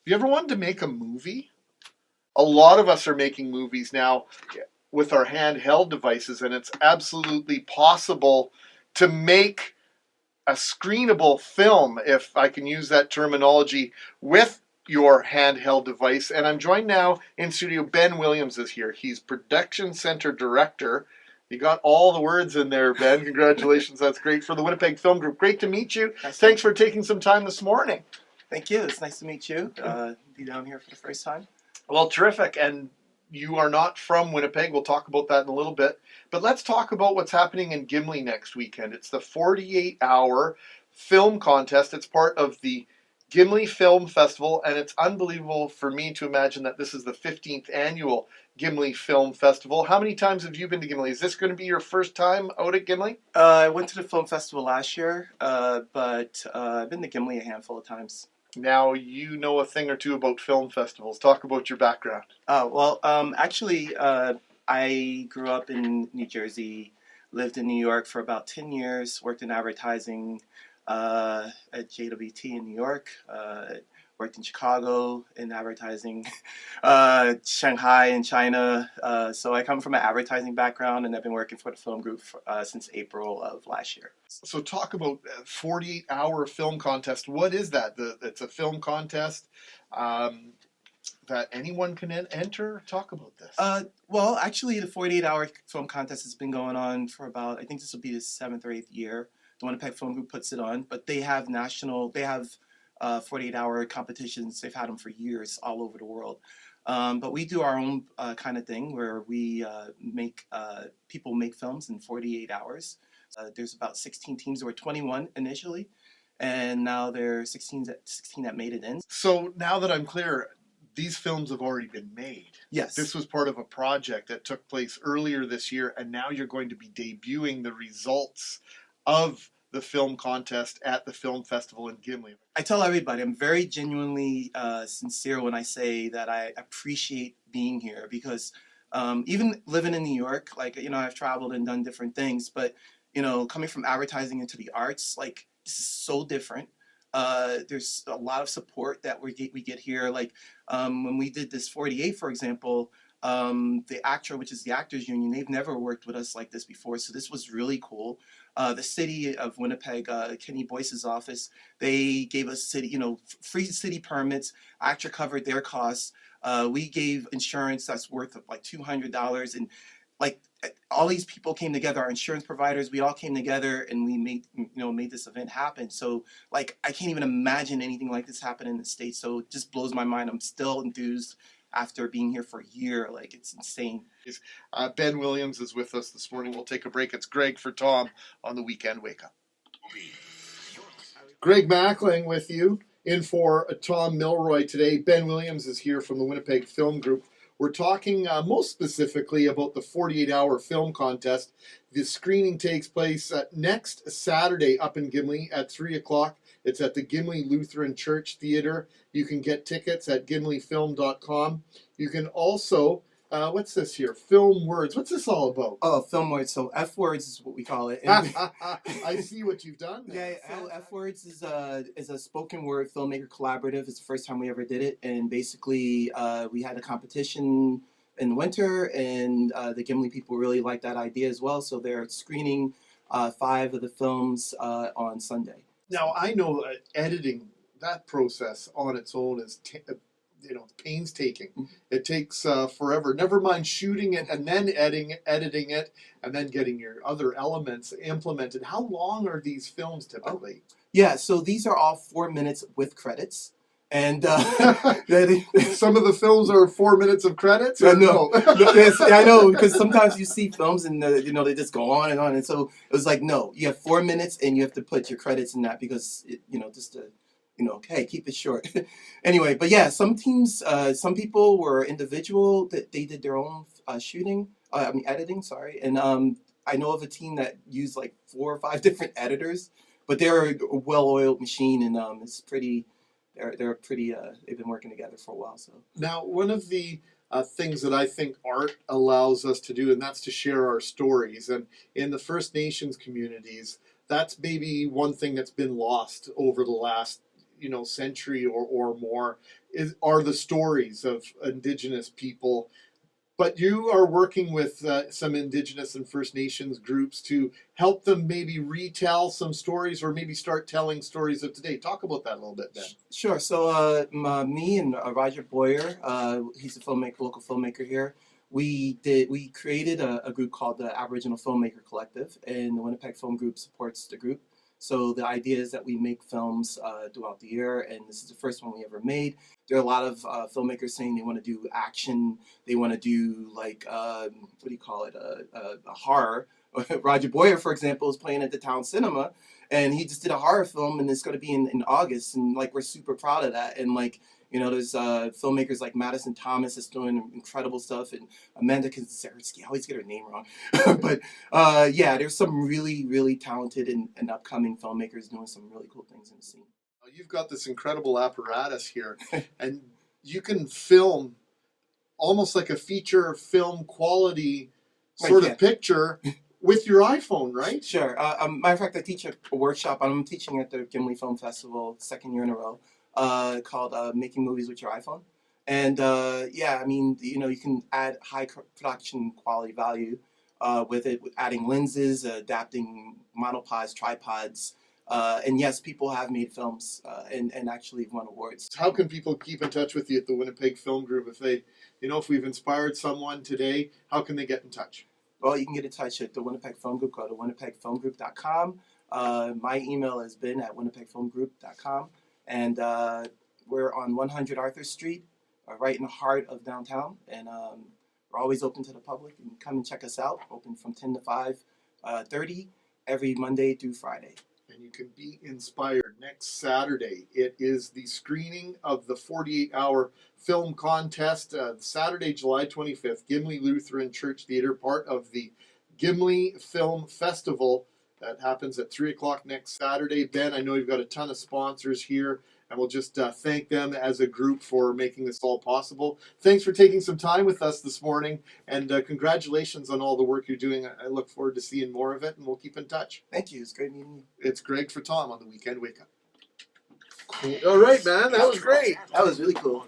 you ever wanted to make a movie? A lot of us are making movies now with our handheld devices, and it's absolutely possible to make a screenable film, if I can use that terminology, with your handheld device. And I'm joined now in studio. Ben Williams is here. He's production center director. You got all the words in there, Ben. Congratulations. That's great, for the Winnipeg Film Group. Great to meet you. Thanks for taking some time this morning. Thank you. It's nice to meet you. Be down here for the first time. Well, terrific. And you are not from Winnipeg. We'll talk about that in a little bit. But let's talk about what's happening in Gimli next weekend. It's the 48-hour film contest. It's part of the Gimli Film Festival, and it's unbelievable for me to imagine that this is the 15th annual Gimli Film Festival. How many times have you been to Gimli? Is this going to be your first time out at Gimli? I went to the film festival last year, but I've been to Gimli a handful of times. Now, you know a thing or two about film festivals. Talk about your background. Actually, I grew up in New Jersey, lived in New York for about 10 years, worked in advertising at JWT in New York, worked in Chicago in advertising, Shanghai in China. So I come from an advertising background, and I've been working for the film group since April of last year. So talk about 48-hour film contest. What is that? It's a film contest that anyone can enter? Talk about this. Well, actually, the 48-hour film contest has been going on for about, I think this will be the 7th or 8th year. The Winnipeg Film Group puts it on, but they have 48-hour competitions. They've had them for years all over the world. But we do our own kind of thing where we make people make films in 48 hours. There's about 16 teams. There were 21 initially, and now there are 16 that made it in. So now that I'm clear, these films have already been made. Yes. This was part of a project that took place earlier this year, and now you're going to be debuting the results of the film contest at the film festival in Gimli. I tell everybody I'm very genuinely sincere when I say that I appreciate being here, because even living in New York, I've traveled and done different things, but coming from advertising into the arts, this is so different. There's a lot of support that we get here. When we did this 48, for example, the ACTRA, which is the Actors Union, they've never worked with us like this before, so this was really cool. The city of Winnipeg, Kenny Boyce's office, they gave us free city permits. ACTRA covered their costs. We gave insurance that's worth $200, and all these people came together. Our insurance providers, we all came together, and we made this event happen. So I can't even imagine anything like this happen in the States. So it just blows my mind. I'm still enthused after being here for a year. It's insane. Ben Williams is with us this morning. We'll take a break. It's Greg for Tom on the Weekend Wake Up. Greg Mackling with you, in for Tom Milroy today. Ben Williams is here from the Winnipeg Film Group. We're talking most specifically about the 48-hour film contest. The screening takes place next Saturday up in Gimli at 3 o'clock. It's at the Gimli Lutheran Church Theatre. You can get tickets at gimlifilm.com. You can also, what's this here? Film Words. What's this all about? Oh, Film Words. So F Words is what we call it. I see what you've done there. Yeah, so F Words is a spoken word filmmaker collaborative. It's the first time we ever did it. And basically, we had a competition in the winter, and the Gimli people really liked that idea as well. So they're screening 5 of the films on Sunday. Now, I know editing, that process on its own is painstaking. Mm-hmm. It takes forever. Never mind shooting it and then editing it and then getting your other elements implemented. How long are these films typically? Yeah, so these are all 4 minutes with credits. And some of the films are 4 minutes of credits? No. I know, because sometimes you see films and they just go on. And so it was no, you have 4 minutes and you have to put your credits in that, because, just to, hey, keep it short. Anyway, but yeah, some teams, some people were individual, that they did their own editing, sorry. And I know of a team that used 4 or 5 different editors, but they're a well-oiled machine, and it's pretty... They're pretty. They've been working together for a while. So now, one of the things that I think art allows us to do, and that's to share our stories. And in the First Nations communities, that's maybe one thing that's been lost over the last century or more are the stories of Indigenous people. But you are working with some Indigenous and First Nations groups to help them maybe retell some stories or maybe start telling stories of today. Talk about that a little bit, Ben. Sure. So me and Roger Boyer, he's a local filmmaker here. We created a group called the Aboriginal Filmmaker Collective, and the Winnipeg Film Group supports the group. So the idea is that we make films throughout the year, and this is the first one we ever made. There are a lot of filmmakers saying they want to do action, they want to do like what do you call it, a horror. Roger Boyer, for example, is playing at the Town Cinema, and he just did a horror film, and it's going to be in August, and like we're super proud of that. And like, there's filmmakers like Madison Thomas that's doing incredible stuff, and Amanda Kaczynski, I always get her name wrong. But yeah, there's some really, really talented and upcoming filmmakers doing some really cool things in the scene. You've got this incredible apparatus here, and you can film almost like a feature film quality sort of picture with your iPhone, right? Sure. Matter of fact, I teach a workshop. I'm teaching at the Gimli Film Festival, second year in a row, called Making Movies with Your iPhone. And yeah, I mean, you can add high production quality value with it, adding lenses, adapting monopods, tripods. And yes, people have made films and actually won awards. How can people keep in touch with you at the Winnipeg Film Group? If they, if we've inspired someone today, how can they get in touch? Well, you can get in touch at the Winnipeg Film Group. Go to winnipegfilmgroup.com. My email has been at winnipegfilmgroup.com. And we're on 100 Arthur Street, right in the heart of downtown. And we're always open to the public. You can come and check us out. Open from 10 to 5:30 every Monday through Friday. And you can be inspired. Next Saturday, it is the screening of the 48-hour film contest. Saturday, July 25th, Gimli Lutheran Church Theatre, part of the Gimli Film Festival. That happens at 3 o'clock next Saturday. Ben, I know you've got a ton of sponsors here, and we'll just thank them as a group for making this all possible. Thanks for taking some time with us this morning, and congratulations on all the work you're doing. I look forward to seeing more of it, and we'll keep in touch. Thank you. It's great meeting you. It's Greg for Tom on the Weekend Wake Up. Cool. All right, man. That was great. That was really cool.